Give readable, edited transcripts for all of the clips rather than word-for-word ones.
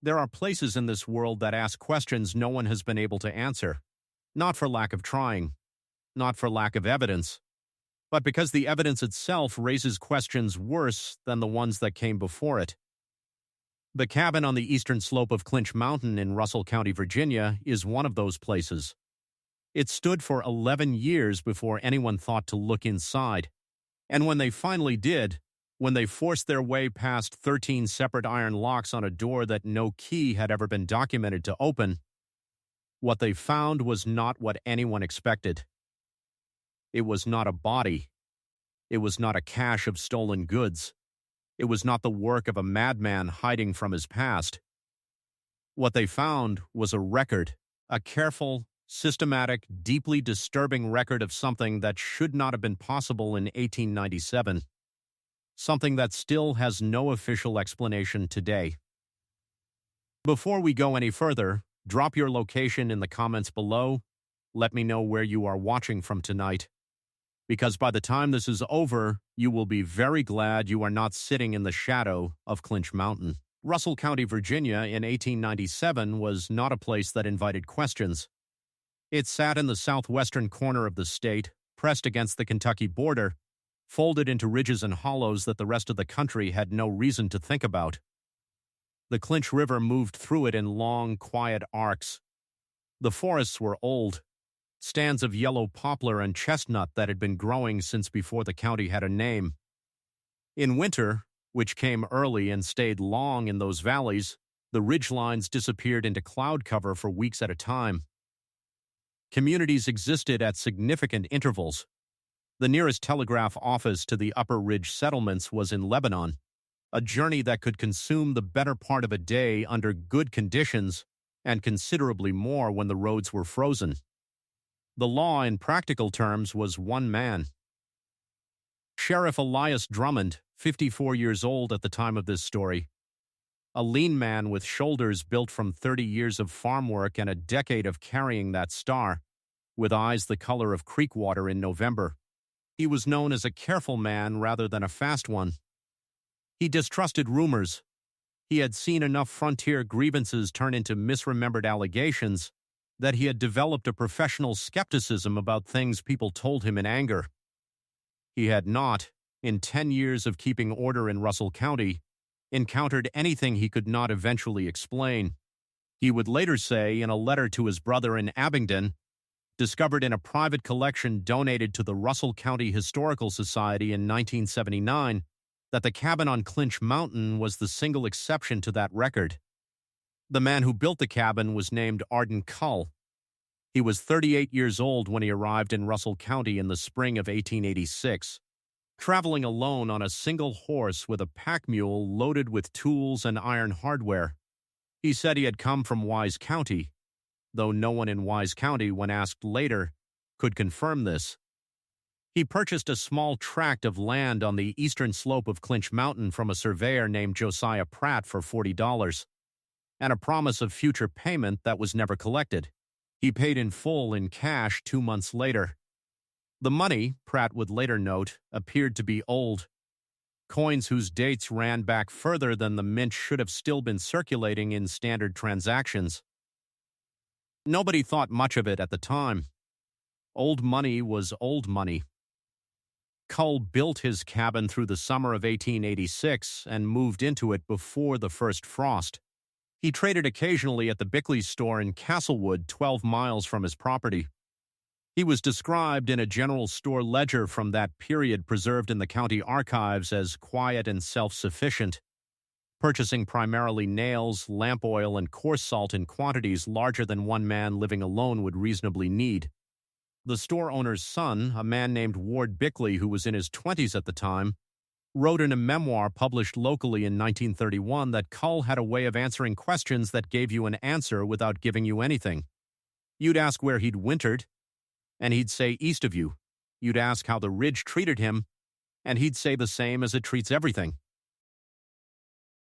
There are places in this world that ask questions no one has been able to answer, not for lack of trying, not for lack of evidence, but because the evidence itself raises questions worse than the ones that came before it. The cabin on the eastern slope of Clinch Mountain in Russell County, Virginia, is one of those places. It stood for 11 years before anyone thought to look inside, and when they finally did, when they forced their way past 13 separate iron locks on a door that no key had ever been documented to open, what they found was not what anyone expected. It was not a body. It was not a cache of stolen goods. It was not the work of a madman hiding from his past. What they found was a record, a careful, systematic, deeply disturbing record of something that should not have been possible in 1897. Something that still has no official explanation today. Before we go any further, drop your location in the comments below. Let me know where you are watching from tonight, because by the time this is over, you will be very glad you are not sitting in the shadow of Clinch Mountain. Russell County, Virginia in 1897 was not a place that invited questions. It sat in the southwestern corner of the state, pressed against the Kentucky border, folded into ridges and hollows that the rest of the country had no reason to think about. The Clinch River moved through it in long, quiet arcs. The forests were old, stands of yellow poplar and chestnut that had been growing since before the county had a name. In winter, which came early and stayed long in those valleys, the ridgelines disappeared into cloud cover for weeks at a time. Communities existed at significant intervals. The nearest telegraph office to the Upper Ridge settlements was in Lebanon, a journey that could consume the better part of a day under good conditions and considerably more when the roads were frozen. The law, in practical terms, was one man. Sheriff Elias Drummond, 54 years old at the time of this story, a lean man with shoulders built from 30 years of farm work and a decade of carrying that star, with eyes the color of creek water in November. He was known as a careful man rather than a fast one. He distrusted rumors. He had seen enough frontier grievances turn into misremembered allegations that he had developed a professional skepticism about things people told him in anger. He had not, in 10 years of keeping order in Russell County, encountered anything he could not eventually explain. He would later say in a letter to his brother in Abingdon, discovered in a private collection donated to the Russell County Historical Society in 1979, that the cabin on Clinch Mountain was the single exception to that record. The man who built the cabin was named Arden Cull. He was 38 years old when he arrived in Russell County in the spring of 1886, traveling alone on a single horse with a pack mule loaded with tools and iron hardware. He said he had come from Wise County, though no one in Wise County, when asked later, could confirm this. He purchased a small tract of land on the eastern slope of Clinch Mountain from a surveyor named Josiah Pratt for $40, and a promise of future payment that was never collected. He paid in full in cash 2 months later. The money, Pratt would later note, appeared to be old. Coins whose dates ran back further than the mint should have still been circulating in standard transactions. Nobody thought much of it at the time. Old money was old money. Cull built his cabin through the summer of 1886 and moved into it before the first frost. He traded occasionally at the Bickley's store in Castlewood, 12 miles from his property. He was described in a general store ledger from that period preserved in the county archives as quiet and self-sufficient, purchasing primarily nails, lamp oil, and coarse salt in quantities larger than one man living alone would reasonably need. The store owner's son, a man named Ward Bickley, who was in his 20s at the time, wrote in a memoir published locally in 1931 that Cull had a way of answering questions that gave you an answer without giving you anything. You'd ask where he'd wintered, and he'd say east of you. You'd ask how the ridge treated him, and he'd say the same as it treats everything.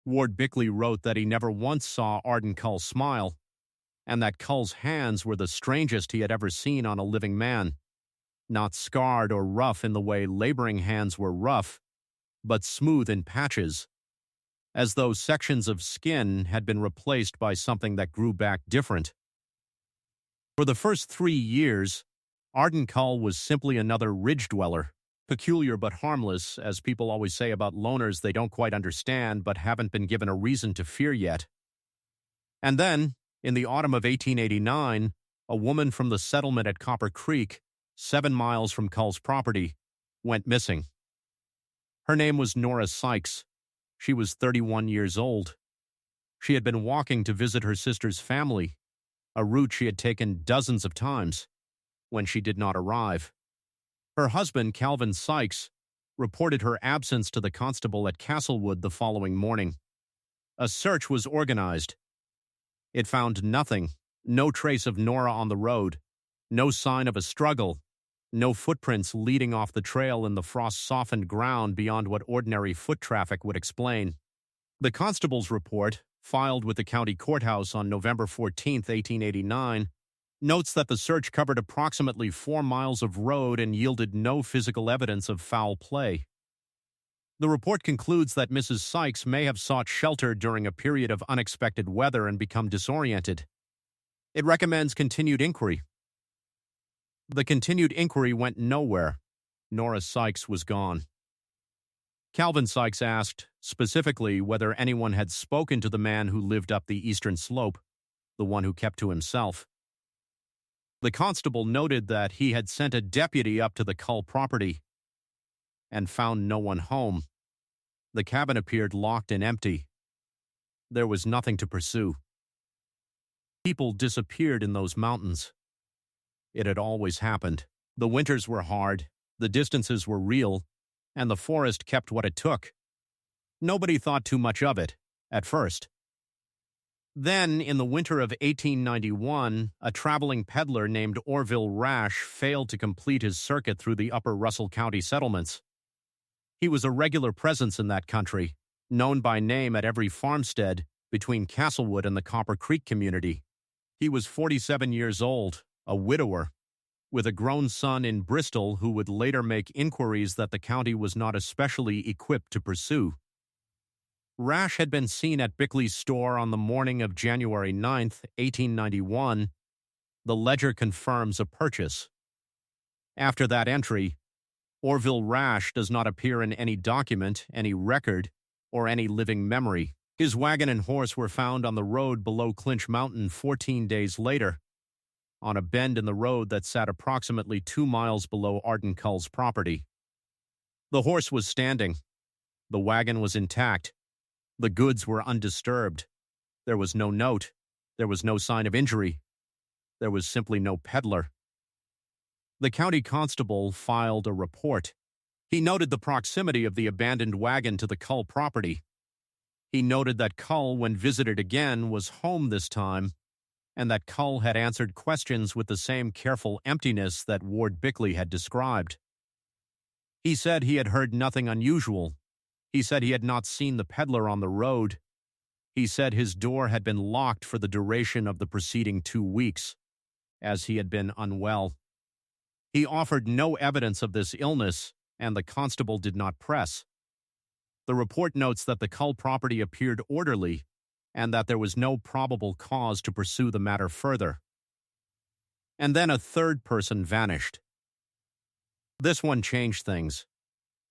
Ward Bickley wrote that he never once saw Arden Cull smile, and that Cull's hands were the strangest he had ever seen on a living man, not scarred or rough in the way laboring hands were rough, but smooth in patches, as though sections of skin had been replaced by something that grew back different. For the first 3 years, Arden Cull was simply another ridge dweller, peculiar but harmless, as people always say about loners they don't quite understand but haven't been given a reason to fear yet. And then, in the autumn of 1889, a woman from the settlement at Copper Creek, 7 miles from Cull's property, went missing. Her name was Nora Sykes. She was 31 years old. She had been walking to visit her sister's family, a route she had taken dozens of times, when she did not arrive. Her husband, Calvin Sykes, reported her absence to the constable at Castlewood the following morning. A search was organized. It found nothing, no trace of Nora on the road, no sign of a struggle, no footprints leading off the trail in the frost-softened ground beyond what ordinary foot traffic would explain. The constable's report, filed with the county courthouse on November 14, 1889, notes that the search covered approximately 4 miles of road and yielded no physical evidence of foul play. The report concludes that Mrs. Sykes may have sought shelter during a period of unexpected weather and become disoriented. It recommends continued inquiry. The continued inquiry went nowhere. Nora Sykes was gone. Calvin Sykes asked, specifically, whether anyone had spoken to the man who lived up the eastern slope, the one who kept to himself. The constable noted that he had sent a deputy up to the Cull property and found no one home. The cabin appeared locked and empty. There was nothing to pursue. People disappeared in those mountains. It had always happened. The winters were hard, the distances were real, and the forest kept what it took. Nobody thought too much of it, at first. Then, in the winter of 1891, a traveling peddler named Orville Rash failed to complete his circuit through the upper Russell County settlements. He was a regular presence in that country, known by name at every farmstead between Castlewood and the Copper Creek community. He was 47 years old, a widower, with a grown son in Bristol who would later make inquiries that the county was not especially equipped to pursue. Rash had been seen at Bickley's store on the morning of January 9, 1891. The ledger confirms a purchase. After that entry, Orville Rash does not appear in any document, any record, or any living memory. His wagon and horse were found on the road below Clinch Mountain 14 days later, on a bend in the road that sat approximately 2 miles below Arden Cull's property. The horse was standing. The wagon was intact. The goods were undisturbed. There was no note. There was no sign of injury. There was simply no peddler. The county constable filed a report. He noted the proximity of the abandoned wagon to the Cull property. He noted that Cull, when visited again, was home this time, and that Cull had answered questions with the same careful emptiness that Ward Bickley had described. He said he had heard nothing unusual. He said he had not seen the peddler on the road. He said his door had been locked for the duration of the preceding 2 weeks, as he had been unwell. He offered no evidence of this illness, and the constable did not press. The report notes that the Cull property appeared orderly, and that there was no probable cause to pursue the matter further. And then a third person vanished. This one changed things.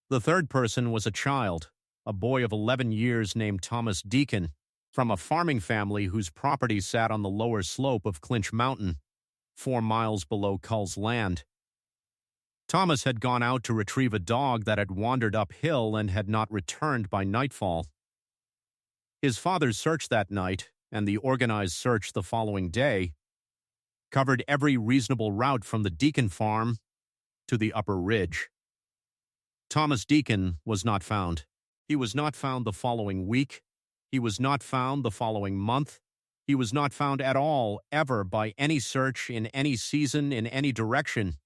The third person was a child, a boy of 11 years named Thomas Deacon, from a farming family whose property sat on the lower slope of Clinch Mountain, 4 miles below Cull's land. Thomas had gone out to retrieve a dog that had wandered uphill and had not returned by nightfall. His father's search that night, and the organized search the following day, covered every reasonable route from the Deacon farm to the upper ridge. Thomas Deacon was not found. He was not found the following week. He was not found the following month. He was not found at all, ever, by any search, in any season, in any direction.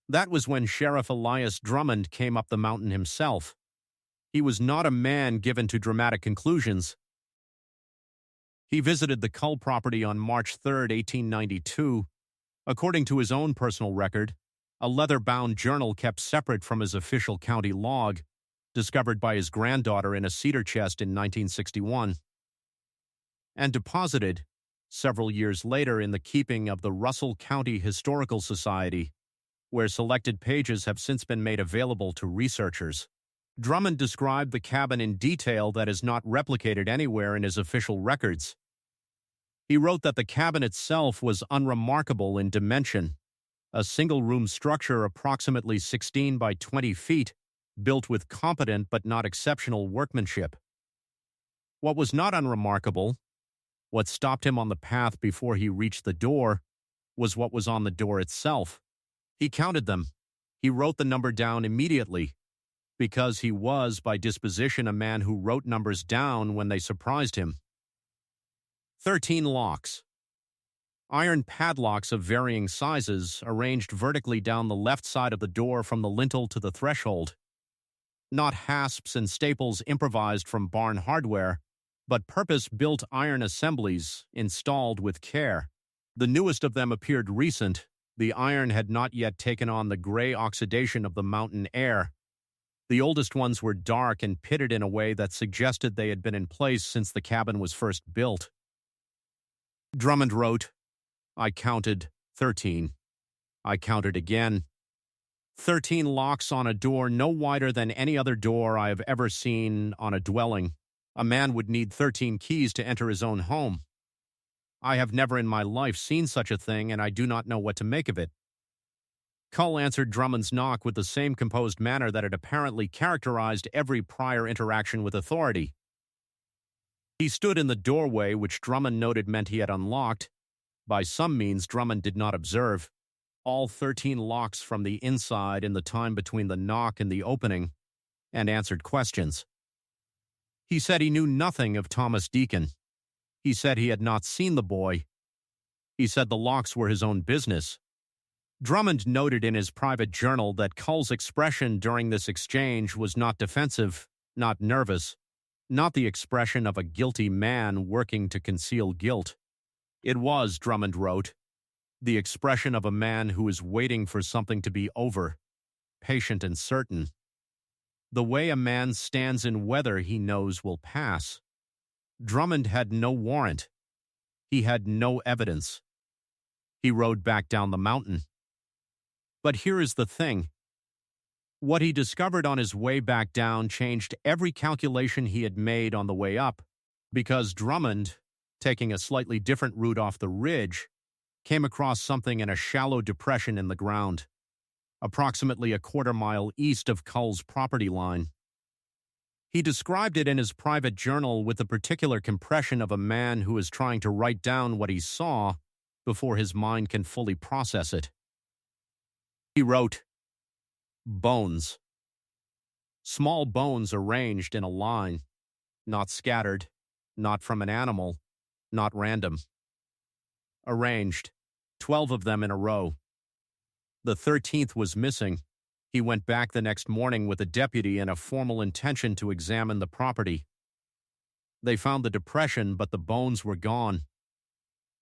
That was when Sheriff Elias Drummond came up the mountain himself. He was not a man given to dramatic conclusions. He visited the Cull property on March 3, 1892. According to his own personal record, a leather-bound journal kept separate from his official county log, discovered by his granddaughter in a cedar chest in 1961, and deposited several years later in the keeping of the Russell County Historical Society, where selected pages have since been made available to researchers. Drummond described the cabin in detail that is not replicated anywhere in his official records. He wrote that the cabin itself was unremarkable in dimension, a single-room structure approximately 16 by 20 feet, built with competent but not exceptional workmanship. What was not unremarkable, what stopped him on the path before he reached the door, was what was on the door itself. He counted them. He wrote the number down immediately, because he was, by disposition, a man who wrote numbers down when they surprised him. 13 locks. Iron padlocks of varying sizes, arranged vertically down the left side of the door from the lintel to the threshold. Not hasps and staples improvised from barn hardware, but purpose-built iron assemblies installed with care. The newest of them appeared recent. The iron had not yet taken on the gray oxidation of the mountain air. The oldest ones were dark and pitted in a way that suggested they had been in place since the cabin was first built. Drummond wrote, "I counted 13. I counted again. 13 locks on a door no wider than any other door I have ever seen on a dwelling. A man would need 13 keys to enter his own home. I have never in my life seen such a thing, and I do not know what to make of it." Cull answered Drummond's knock with the same composed manner that had apparently characterized every prior interaction with authority. He stood in the doorway, which Drummond noted meant he had unlocked. By some means Drummond did not observe all 13 locks from the inside in the time between the knock and the opening, and answered questions. He said he knew nothing of Thomas Deacon. He said he had not seen the boy. He said the locks were his own business. Drummond noted in his private journal that Cull's expression during this exchange was not defensive, not nervous, not the expression of a guilty man working to conceal guilt. It was, Drummond wrote, the expression of a man who is waiting for something to be over, patient and certain. The way a man stands in weather he knows will pass. Drummond had no warrant. He had no evidence. He rode back down the mountain. But here is the thing. What he discovered on his way back down changed every calculation he had made on the way up, because Drummond, taking a slightly different route off the ridge, came across something in a shallow depression in the ground, approximately a quarter-mile east of Cull's property line. He described it in his private journal with the particular compression of a man who is trying to write down what he saw before his mind can fully process it. He wrote, "Bones. Small bones arranged in a line, not scattered, not from an animal, not random. Arranged, 12 of them in a row. The 13th was missing. He went back the next morning with a deputy and a formal intention to examine the property. They found the depression, but the bones were gone.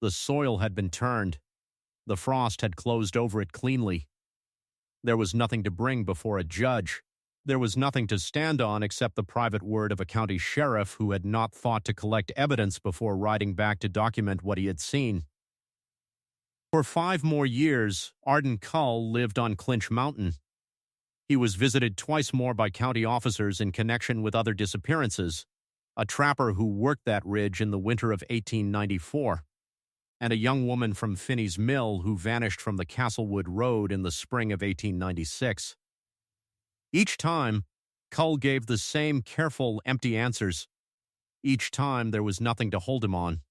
The soil had been turned. The frost had closed over it cleanly. There was nothing to bring before a judge. There was nothing to stand on except the private word of a county sheriff who had not thought to collect evidence before riding back to document what he had seen. For 5 more years, Arden Cull lived on Clinch Mountain. He was visited twice more by county officers in connection with other disappearances, a trapper who worked that ridge in the winter of 1894, and a young woman from Finney's Mill who vanished from the Castlewood Road in the spring of 1896. Each time, Cull gave the same careful, empty answers. Each time, there was nothing to hold him on.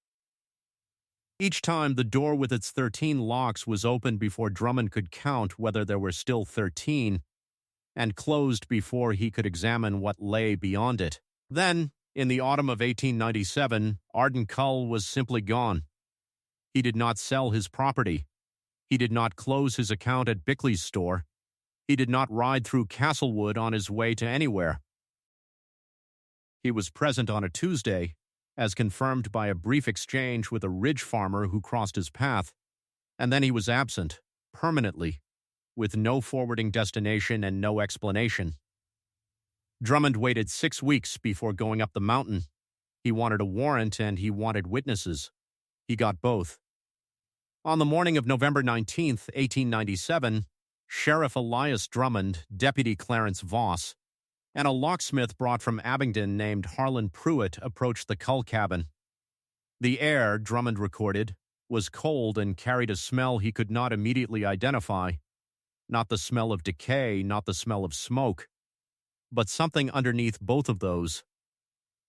Each time, the door with its 13 locks was opened before Drummond could count whether there were still 13, and closed before he could examine what lay beyond it. Then, in the autumn of 1897, Arden Cull was simply gone. He did not sell his property. He did not close his account at Bickley's store. He did not ride through Castlewood on his way to anywhere. He was present on a Tuesday, as confirmed by a brief exchange with a ridge farmer who crossed his path, and then he was absent, permanently, with no forwarding destination and no explanation. Drummond waited 6 weeks before going up the mountain. He wanted a warrant and he wanted witnesses. He got both. On the morning of November 19, 1897, Sheriff Elias Drummond, Deputy Clarence Voss, and a locksmith brought from Abingdon named Harlan Pruitt approached the Cull cabin. The air, Drummond recorded, was cold and carried a smell he could not immediately identify. Not the smell of decay, not the smell of smoke, but something underneath both of those.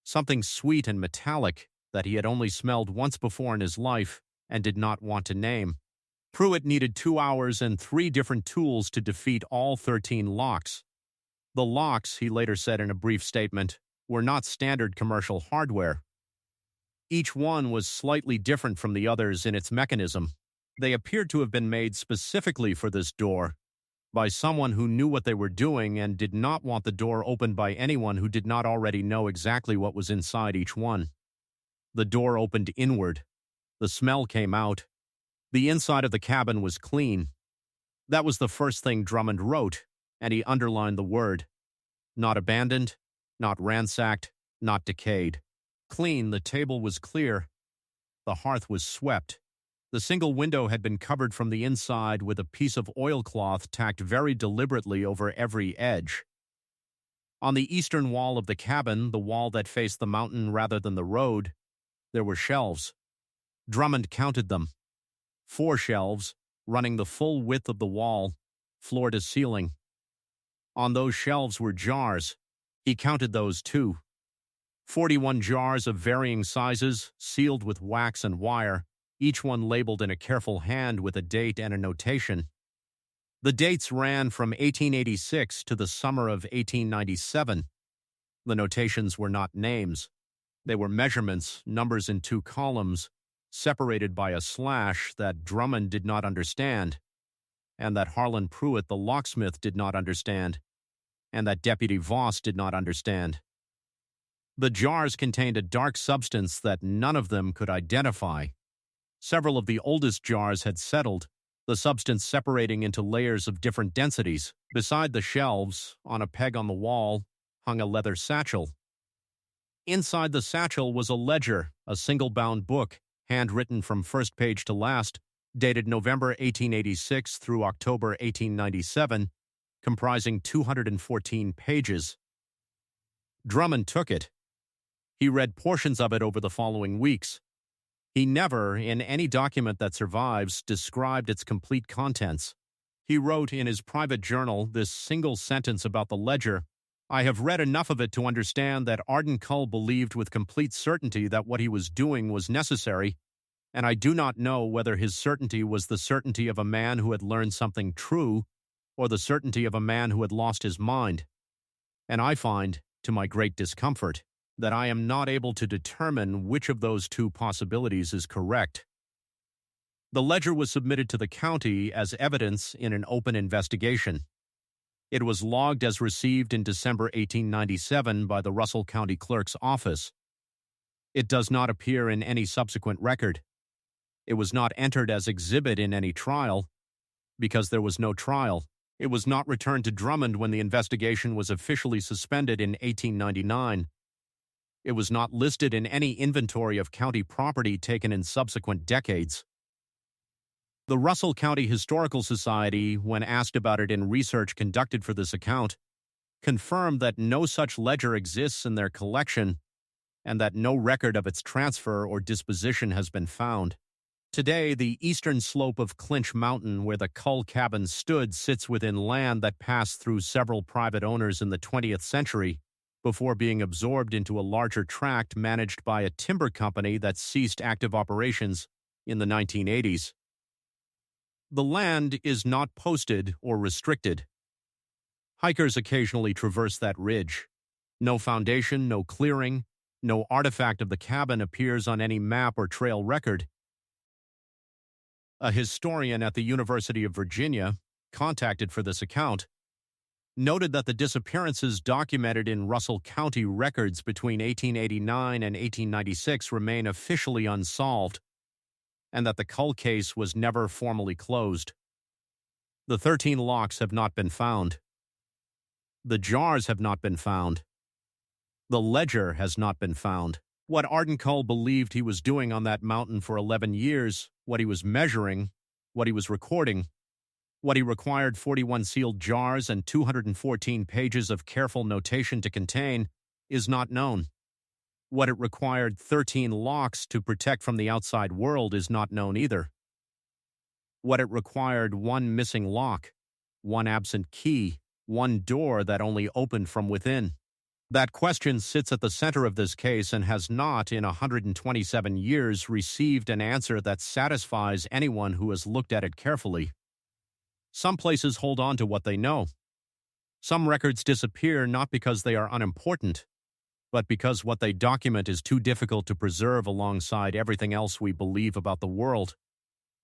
Something sweet and metallic that he had only smelled once before in his life and did not want to name. Pruitt needed 2 hours and 3 different tools to defeat all 13 locks. The locks, he later said in a brief statement, were not standard commercial hardware. Each one was slightly different from the others in its mechanism. They appeared to have been made specifically for this door by someone who knew what they were doing and did not want the door opened by anyone who did not already know exactly what was inside each one. The door opened inward. The smell came out. The inside of the cabin was clean. That was the first thing Drummond wrote, and he underlined the word. Not abandoned, not ransacked, not decayed. Clean, the table was clear. The hearth was swept. The single window had been covered from the inside with a piece of oilcloth tacked very deliberately over every edge. On the eastern wall of the cabin, the wall that faced the mountain rather than the road, there were shelves. Drummond counted them. 4 shelves, running the full width of the wall, floor to ceiling. On those shelves were jars. He counted those too. 41 jars of varying sizes, sealed with wax and wire, each one labeled in a careful hand with a date and a notation. The dates ran from 1886 to the summer of 1897. The notations were not names. They were measurements, numbers in 2 columns, separated by a slash that Drummond did not understand, and that Harlan Pruitt, the locksmith, did not understand, and that Deputy Voss did not understand. The jars contained a dark substance that none of them could identify. Several of the oldest jars had settled, the substance separating into layers of different densities. Beside the shelves, on a peg on the wall, hung a leather satchel. Inside the satchel was a ledger, a single-bound book, handwritten from first page to last, dated November 1886 through October 1897, comprising 214 pages. Drummond took it. He read portions of it over the following weeks. He never, in any document that survives, described its complete contents. He wrote in his private journal this single sentence about the ledger: "I have read enough of it to understand that Arden Cull believed with complete certainty that what he was doing was necessary, and I do not know whether his certainty was the certainty of a man who had learned something true or the certainty of a man who had lost his mind. And I find, to my great discomfort, that I am not able to determine which of those 2 possibilities is correct." The ledger was submitted to the county as evidence in an open investigation. It was logged as received in December 1897 by the Russell County Clerk's office. It does not appear in any subsequent record. It was not entered as exhibit in any trial, because there was no trial. It was not returned to Drummond when the investigation was officially suspended in 1899. It was not listed in any inventory of county property taken in subsequent decades. The Russell County Historical Society, when asked about it in research conducted for this account, confirmed that no such ledger exists in their collection and that no record of its transfer or disposition has been found. Today, the eastern slope of Clinch Mountain, where the Cull cabin stood, sits within land that passed through several private owners in the 20th century before being absorbed into a larger tract managed by a timber company that ceased active operations in the 1980s. The land is not posted or restricted. Hikers occasionally traverse that ridge. No foundation, no clearing, no artifact of the cabin appears on any map or trail record. A historian at the University of Virginia, contacted for this account, noted that the disappearances documented in Russell County records between 1889 and 1896 remain officially unsolved, and that the Cull case was never formally closed. The 13 locks have not been found. The jars have not been found. The ledger has not been found. What Arden Cull believed he was doing on that mountain for 11 years, what he was measuring, what he was recording, what he required 41 sealed jars and 214 pages of careful notation to contain, is not known. What it required 13 locks to protect from the outside world is not known either. What it required one missing lock, one absent key, one door that only opened from within. That question sits at the center of this case and has not, in 127 years, received an answer that satisfies anyone who has looked at it carefully. Some places hold on to what they know. Some records disappear not because they are unimportant, but because what they document is too difficult to preserve alongside everything else we believe about the world.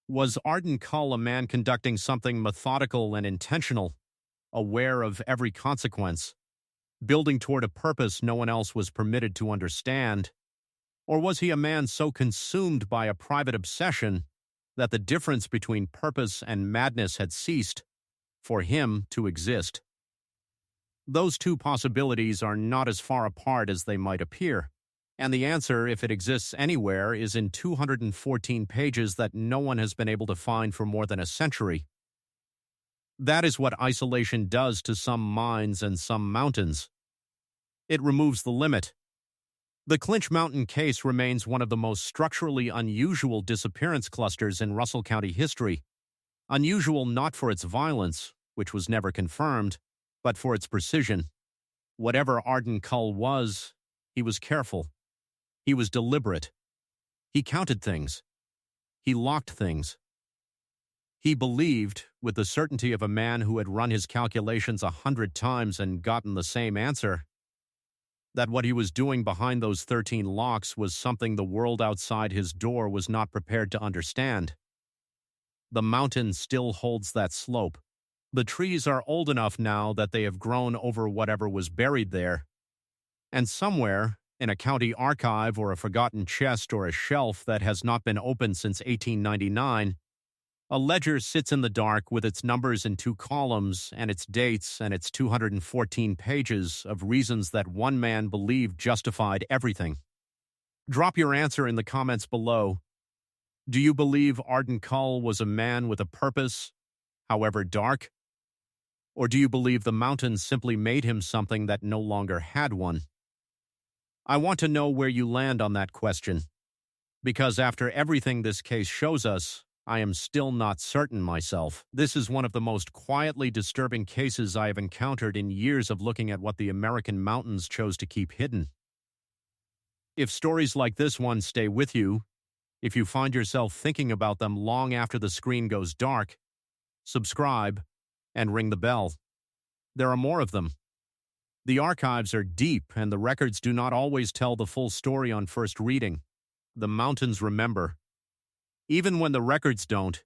Was Arden Cull a man conducting something methodical and intentional, aware of every consequence, building toward a purpose no one else was permitted to understand? Or was he a man so consumed by a private obsession that the difference between purpose and madness had ceased for him to exist? Those two possibilities are not as far apart as they might appear, and the answer, if it exists anywhere, is in 214 pages that no one has been able to find for more than a century. That is what isolation does to some minds and some mountains. It removes the limit. The Clinch Mountain case remains one of the most structurally unusual disappearance clusters in Russell County history. Unusual not for its violence, which was never confirmed, but for its precision. Whatever Arden Cull was, he was careful. He was deliberate. He counted things. He locked things. He believed, with the certainty of a man who had run his calculations 100 times and gotten the same answer, that what he was doing behind those 13 locks was something the world outside his door was not prepared to understand. The mountain still holds that slope. The trees are old enough now that they have grown over whatever was buried there. And somewhere, in a county archive or a forgotten chest or a shelf that has not been opened since 1899, a ledger sits in the dark with its numbers in 2 columns and its dates and its 214 pages of reasons that one man believed justified everything. Drop your answer in the comments below. Do you believe Arden Cull was a man with a purpose, however dark? Or do you believe the mountains simply made him something that no longer had one? I want to know where you land on that question, because after everything this case shows us, I am still not certain myself. This is one of the most quietly disturbing cases I have encountered in years of looking at what the American mountains chose to keep hidden. If stories like this one stay with you, if you find yourself thinking about them long after the screen goes dark, subscribe and ring the bell. There are more of them. The archives are deep, and the records do not always tell the full story on first reading. The mountains remember. Even when the records don't,